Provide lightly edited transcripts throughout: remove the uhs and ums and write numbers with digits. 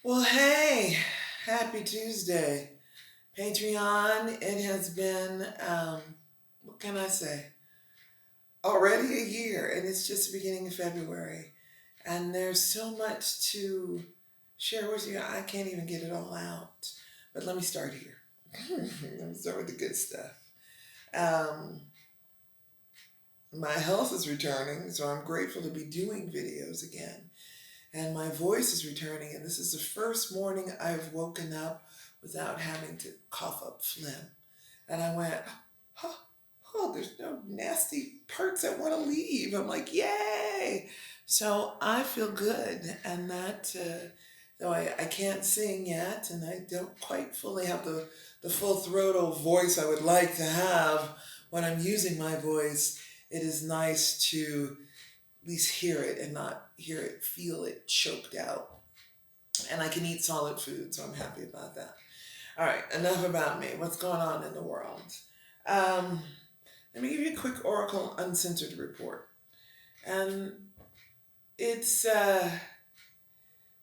Well, hey, happy Tuesday. Patreon, it has been, what can I say? Already a year, and it's just the beginning of February. And there's so much to share with you. I can't even get it all out. But let me start here. Let me start with the good stuff. Um, my health is returning, so I'm grateful to be doing videos again. And my voice is returning, and this is the first morning I've woken up without having to cough up phlegm. And I went, oh, oh, there's no nasty parts that want to leave. I'm like, yay! So I feel good, and though I can't sing yet, and I don't quite fully have the full throatal voice I would like to have when I'm using my voice, it is nice to at least hear it and not hear it, feel it choked out. And I can eat solid food, so I'm happy about that. All right, enough about me. What's going on in the world? Um, Let me give you a quick Oracle Uncensored report. And it's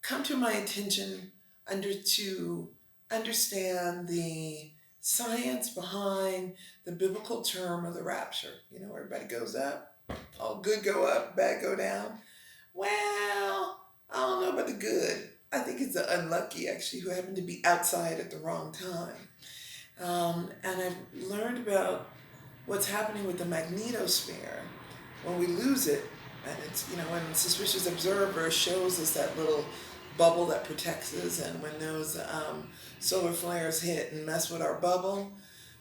come to my attention to understand the science behind the biblical term of the rapture. You know, everybody goes up, all good go up, bad go down. Well, I don't know about the good. I think it's the unlucky, actually, who happened to be outside at the wrong time. And I've learned about what's happening with the magnetosphere when we lose it. And it's, when suspicious observer shows us that little bubble that protects us, and when those solar flares hit and mess with our bubble,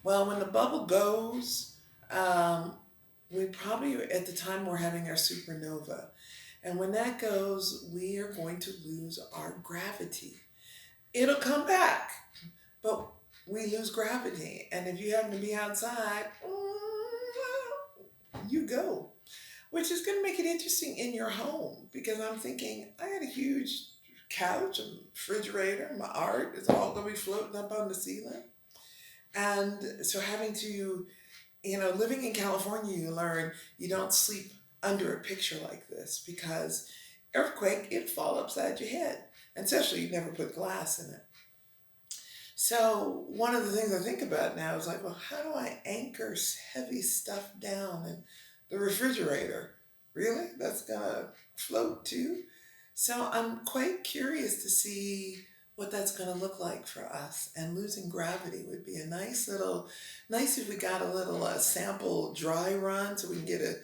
well, when the bubble goes, we probably, at the time, we're having our supernova. And when that goes, we are going to lose our gravity. It'll come back, but we lose gravity. And if you happen to be outside, you go, which is going to make it interesting in your home because I'm thinking I got a huge couch and refrigerator. My art is all going to be floating up on the ceiling. And so having to, living in California, you learn you don't sleep under a picture like this because earthquake, it'd fall upside your head. And especially you never put glass in it. So one of the things I think about now is like, well, how do I anchor heavy stuff down in the refrigerator? Really? That's gonna float too? So I'm quite curious to see what that's gonna look like for us. And losing gravity would be a nice if we got a little sample dry run so we can get a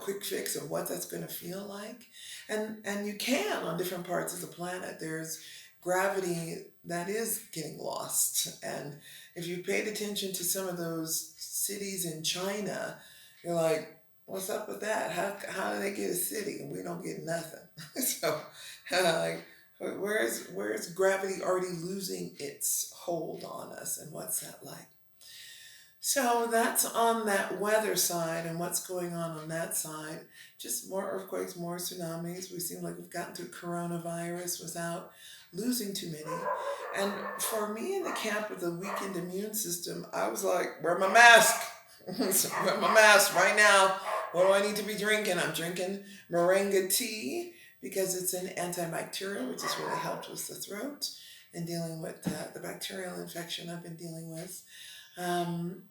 quick fix of what that's going to feel like. And you can on different parts of the planet. There's gravity that is getting lost. And if you paid attention to some of those cities in China, you're like, what's up with that? How do they get a city and we don't get nothing? So, like, where's gravity already losing its hold on us, and what's that like? So that's on that weather side and what's going on that side. Just more earthquakes, more tsunamis. We seem like we've gotten through coronavirus without losing too many. And for me in the camp with the weakened immune system, I was like, wear my mask. Wear my mask right now. What do I need to be drinking? I'm drinking moringa tea because it's an antibacterial, which has really helped with the throat and dealing with the bacterial infection I've been dealing with. And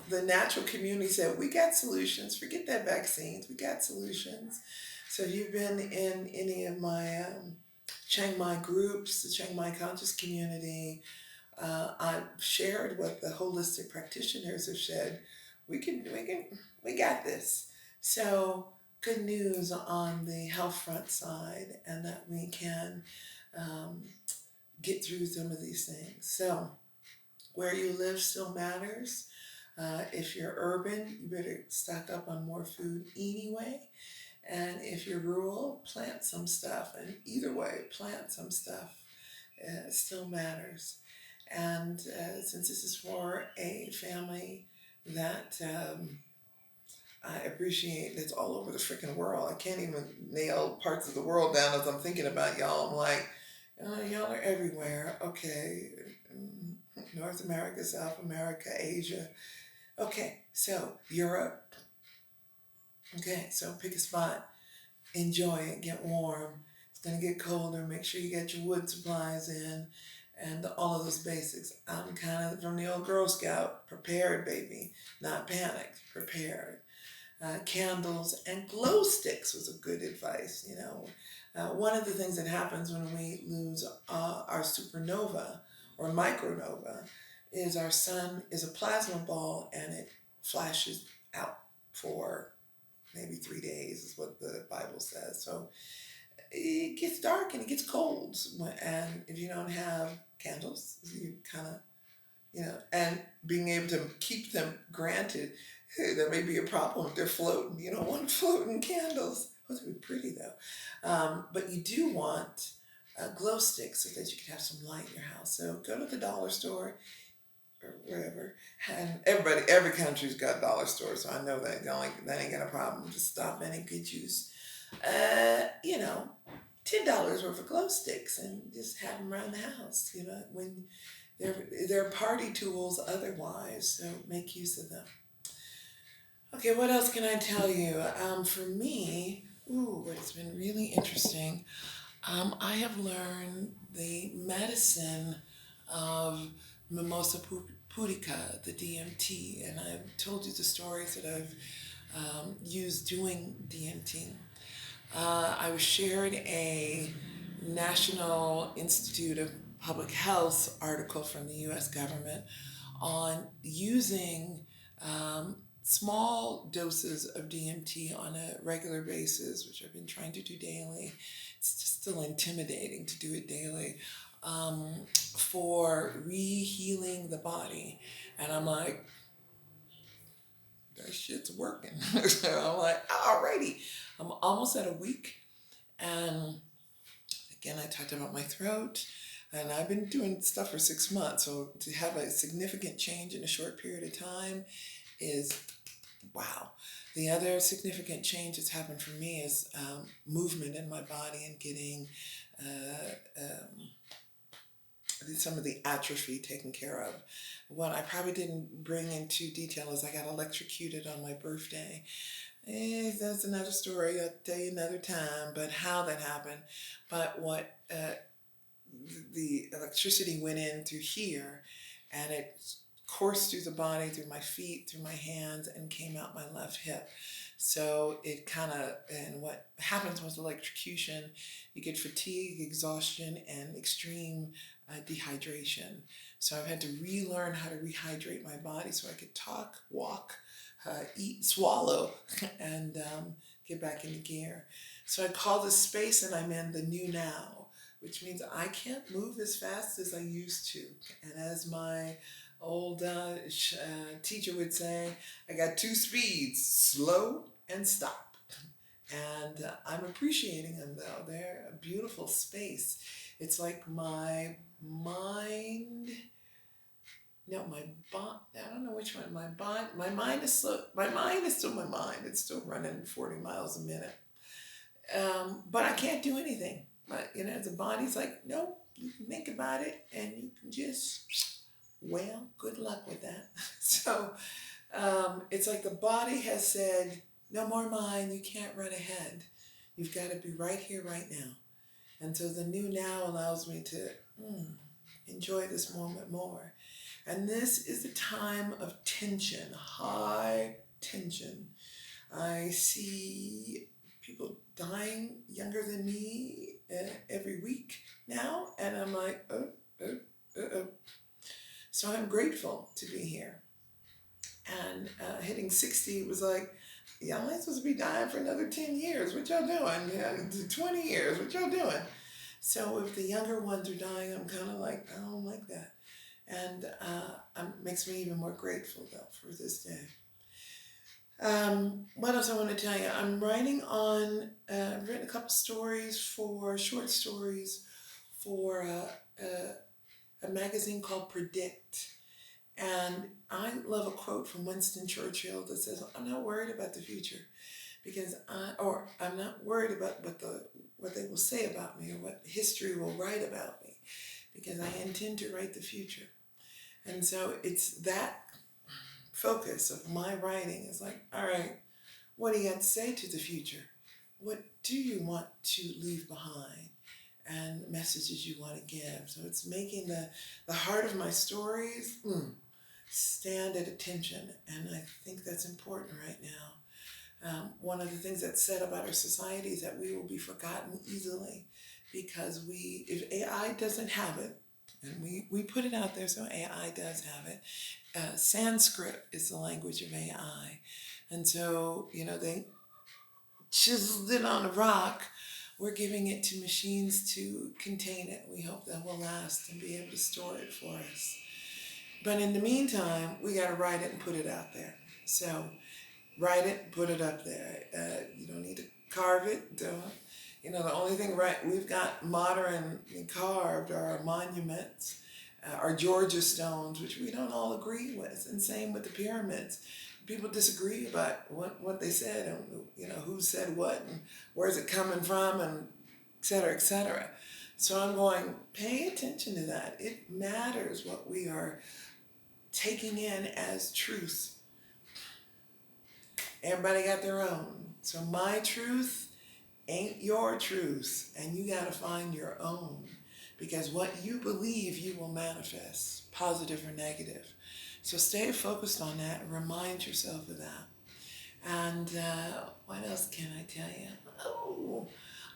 the natural community said we got solutions. Forget that vaccines. We got solutions. So if you've been in any of my Chiang Mai groups, the Chiang Mai conscious community, I've shared what the holistic practitioners have said. We got this. So good news on the health front side, and that we can um, get through some of these things. So where you live still matters. If you're urban, you better stock up on more food anyway. And if you're rural, plant some stuff. And either way, plant some stuff. It still matters. And since this is for a family that I appreciate, that's all over the freaking world. I can't even nail parts of the world down as I'm thinking about y'all. I'm like, y'all are everywhere. Okay. North America, South America, Asia. Okay, so Europe. Okay, so pick a spot. enjoy it, get warm. It's gonna get colder. Make sure you get your wood supplies in, and all of those basics. I'm kind of from the old Girl Scout, prepared, baby, not panicked, prepared. Candles and glow sticks was a good advice. One of the things that happens when we lose our supernova or micronova is our sun is a plasma ball and it flashes out for maybe 3 days is what the Bible says. So it gets dark and it gets cold, and if you don't have candles, you kind of and being able to keep them, granted, there may be a problem if they're floating. You don't want floating candles. Those would be pretty though. But you do want glow sticks so that you can have some light in your house. So go to the dollar store or wherever, and every country's got dollar stores, so I know that ain't got a problem. Just stop in and get use, you know, $10 worth of glow sticks and just have them around the house. When they're party tools otherwise, so make use of them. Okay, what else can I tell you? For me, what's been really interesting, I have learned the medicine of Mimosa pudica, the DMT, and I've told you the stories that I've used doing DMT. I was shared a National Institute of Public Health article from the US government on using small doses of DMT on a regular basis, which I've been trying to do daily. It's just still intimidating to do it daily, for re-healing the body. And I'm like, that shit's working. So I'm like, alrighty. I'm almost at a week. And again, I talked about my throat. And I've been doing stuff for 6 months. So to have a significant change in a short period of time is wow. The other significant change that's happened for me is movement in my body and getting some of the atrophy taken care of. What I probably didn't bring into detail is I got electrocuted on my birthday. That's another story. I'll tell you another time. But how that happened. But what the electricity went in through here, and it coursed through the body, through my feet, through my hands, and came out my left hip. So it and what happens with electrocution, you get fatigue, exhaustion, and extreme dehydration. So I've had to relearn how to rehydrate my body so I could talk, walk, eat, swallow, and get back into gear. So I call this space that I'm in the new now, which means I can't move as fast as I used to. And as my old teacher would say, I got two speeds, slow and stop. And I'm appreciating them though. They're a beautiful space. It's like my mind, no, my body, I don't know which one, my mind is slow. My mind is still my mind. It's still running 40 miles a minute. But I can't do anything. But, the body's like, nope, you can think about it and you can just, well, good luck with that. So it's like the body has said, no more mind, you can't run ahead. You've got to be right here, right now. And so the new now allows me to enjoy this moment more. And this is a time of tension, high tension. I see people dying younger than me every week now, and I'm like, oh. So I'm grateful to be here. And hitting 60 was like, y'all ain't supposed to be dying for another 10 years. What y'all doing? 20 years. What y'all doing? So if the younger ones are dying, I'm kind of like, I don't like that. And it makes me even more grateful, though, for this day. What else I want to tell you? I'm writing on, I've written a couple short stories for a magazine called Predict. And I love a quote from Winston Churchill that says, I'm not worried about the future because I'm not worried about what they will say about me or what history will write about me because I intend to write the future. And so it's that focus of my writing is like, all right, what do you have to say to the future? what do you want to leave behind and messages you want to give. So it's making the heart of my stories stand at attention. And I think that's important right now. One of the things that's said about our society is that we will be forgotten easily because if AI doesn't have it, and we put it out there so AI does have it. Sanskrit is the language of AI. And so, they chiseled it on a rock. We're giving it to machines to contain it. We hope that will last and be able to store it for us. But in the meantime, we got to write it and put it out there. So write it, put it up there. You don't need to carve it. Don't. The only thing we've got modern carved are our monuments, our Georgia stones, which we don't all agree with, and same with the pyramids. People disagree about what they said and who said what and where's it coming from and et cetera, et cetera. So I'm going, pay attention to that. It matters what we are taking in as truth. Everybody got their own. So my truth ain't your truth, and you got to find your own, because what you believe you will manifest, positive or negative. So stay focused on that and remind yourself of that. And what else can I tell you? Oh,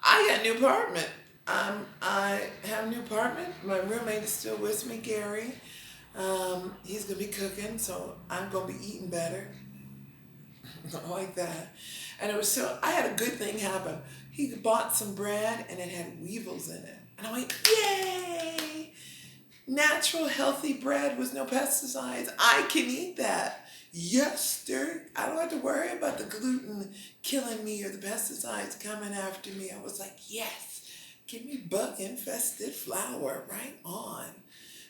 I got a new apartment. I have a new apartment. My roommate is still with me, Gary. He's going to be cooking, so I'm going to be eating better. Like that. And I had a good thing happen. He bought some bread and it had weevils in it. And I went, yay! Natural, healthy bread with no pesticides. I can eat that. Yes, sir. I don't have to worry about the gluten killing me or the pesticides coming after me. I was like, yes, give me bug-infested flour, right on.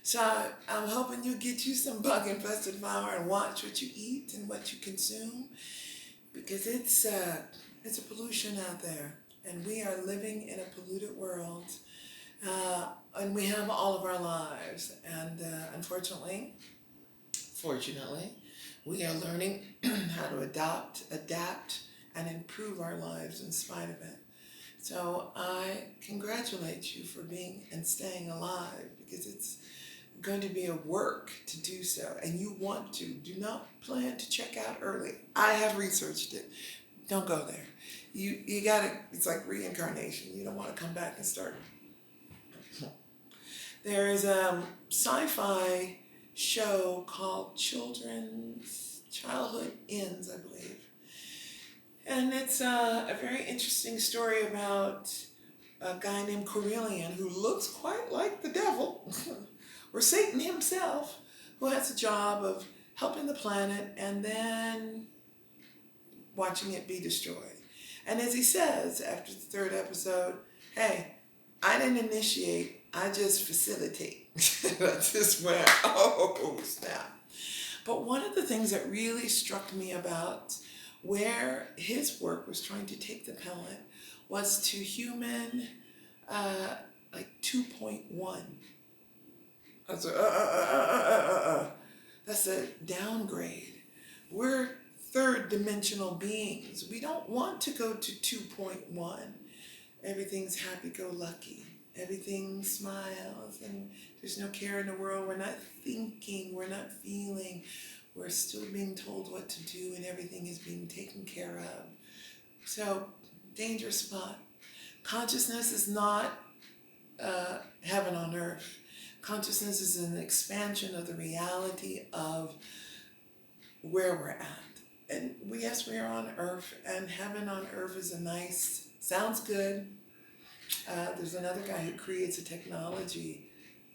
So I'm hoping you get you some bug-infested flour and watch what you eat and what you consume, because it's a pollution out there, and we are living in a polluted world, and we have all of our lives, and unfortunately, fortunately, we are learning how to adapt, and improve our lives in spite of it. So I congratulate you for being and staying alive, because it's going to be a work to do so, and you want to. Do not plan to check out early. I have researched it. Don't go there. You gotta. It's like reincarnation. You don't want to come back and start. There is a sci-fi show called Childhood Ends, I believe, and it's a very interesting story about a guy named Corellian who looks quite like the devil, or Satan himself, who has a job of helping the planet and then watching it be destroyed. And as he says after the third episode, hey, I didn't initiate, I just facilitate. That's just where, oh, snap. But one of the things that really struck me about where his work was trying to take the planet was to human, like 2.1. That's that's a downgrade. We're third dimensional beings. We don't want to go to 2.1. Everything's happy-go-lucky. Everything smiles, and there's no care in the world. We're not thinking, we're not feeling. We're still being told what to do, and everything is being taken care of. So, dangerous spot. Consciousness is not heaven on earth. Consciousness is an expansion of the reality of where we're at. And yes, we are on earth, and heaven on earth is sounds good. There's another guy who creates a technology.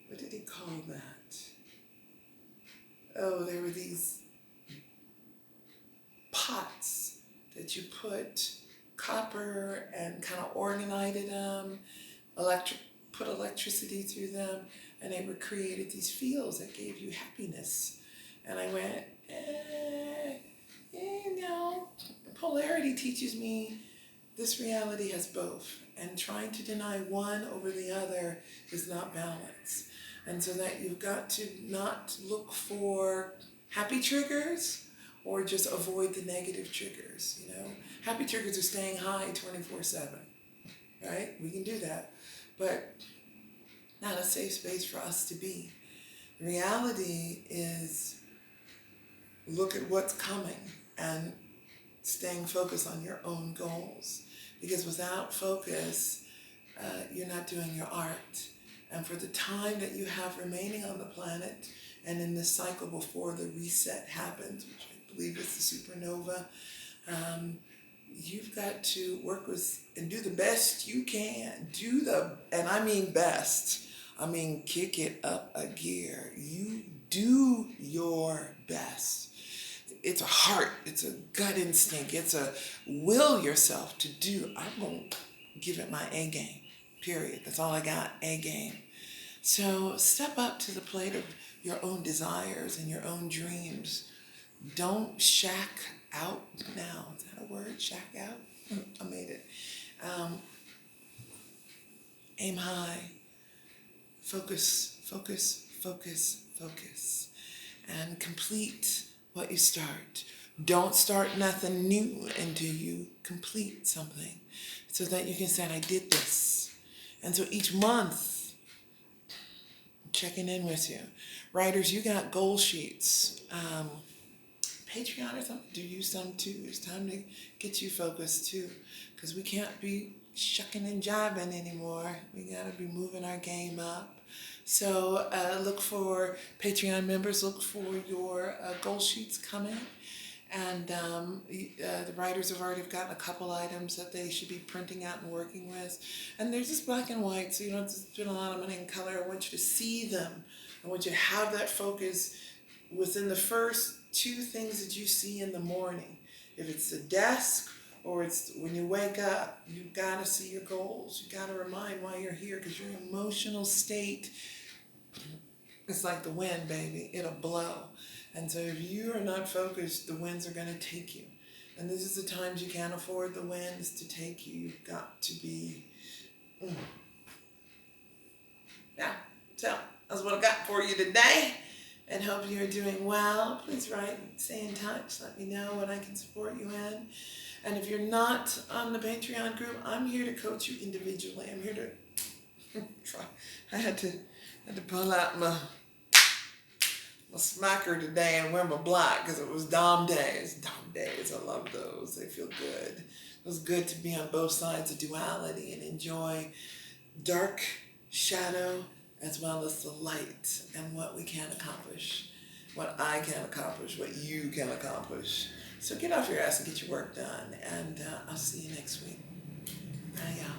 What did he call that? Oh, there were these pots that you put copper and kind of organized them, put electricity through them, and they created these fields that gave you happiness. And I went, polarity teaches me this reality has both, and trying to deny one over the other is not balance. And so that you've got to not look for happy triggers or just avoid the negative triggers, Happy triggers are staying high 24/7, right? We can do that. But not a safe space for us to be. Reality is look at what's coming and staying focused on your own goals. Because without focus, you're not doing your art. And for the time that you have remaining on the planet and in this cycle before the reset happens, which I believe is the supernova, um, you've got to work with and do the best you can. And I mean best. I mean, kick it up a gear. You do your best. It's a heart, it's a gut instinct, it's a will yourself to do. I'm going to give it my A game, period. That's all I got, A game. So step up to the plate of your own desires and your own dreams. Don't shack out now. Is that a word? Shack out? I made it. Um, Aim high. Focus, focus, focus, focus. And complete what you start. Don't start nothing new until you complete something so that you can say, I did this. And so each month, checking in with you. Writers, you got goal sheets. Patreon or something, do use some too. It's time to get you focused too, because we can't be shucking and jiving anymore. We gotta be moving our game up. So look for Patreon members, look for your goal sheets coming. And the writers have already gotten a couple items that they should be printing out and working with. And they're just black and white, so you don't have to spend a lot of money in color. I want you to see them. I want you to have that focus within the first two things that you see in the morning. If it's the desk or it's when you wake up, you've got to see your goals. You've got to remind why you're here, because your emotional state is like the wind, baby. It'll blow. And so if you are not focused, the winds are going to take you. And this is the times you can't afford the winds to take you. You've got to be... Yeah, so that's what I got for you today. And hope you're doing well. Please write, stay in touch. Let me know what I can support you in. And if you're not on the Patreon group, I'm here to coach you individually. I'm here to try. I had to pull out my smacker today and wear my black because it was Dom days. Dom days, I love those. They feel good. It was good to be on both sides of duality and enjoy dark shadow as well as the light and what we can accomplish, what I can accomplish, what you can accomplish. So get off your ass and get your work done, and I'll see you next week. Bye, y'all.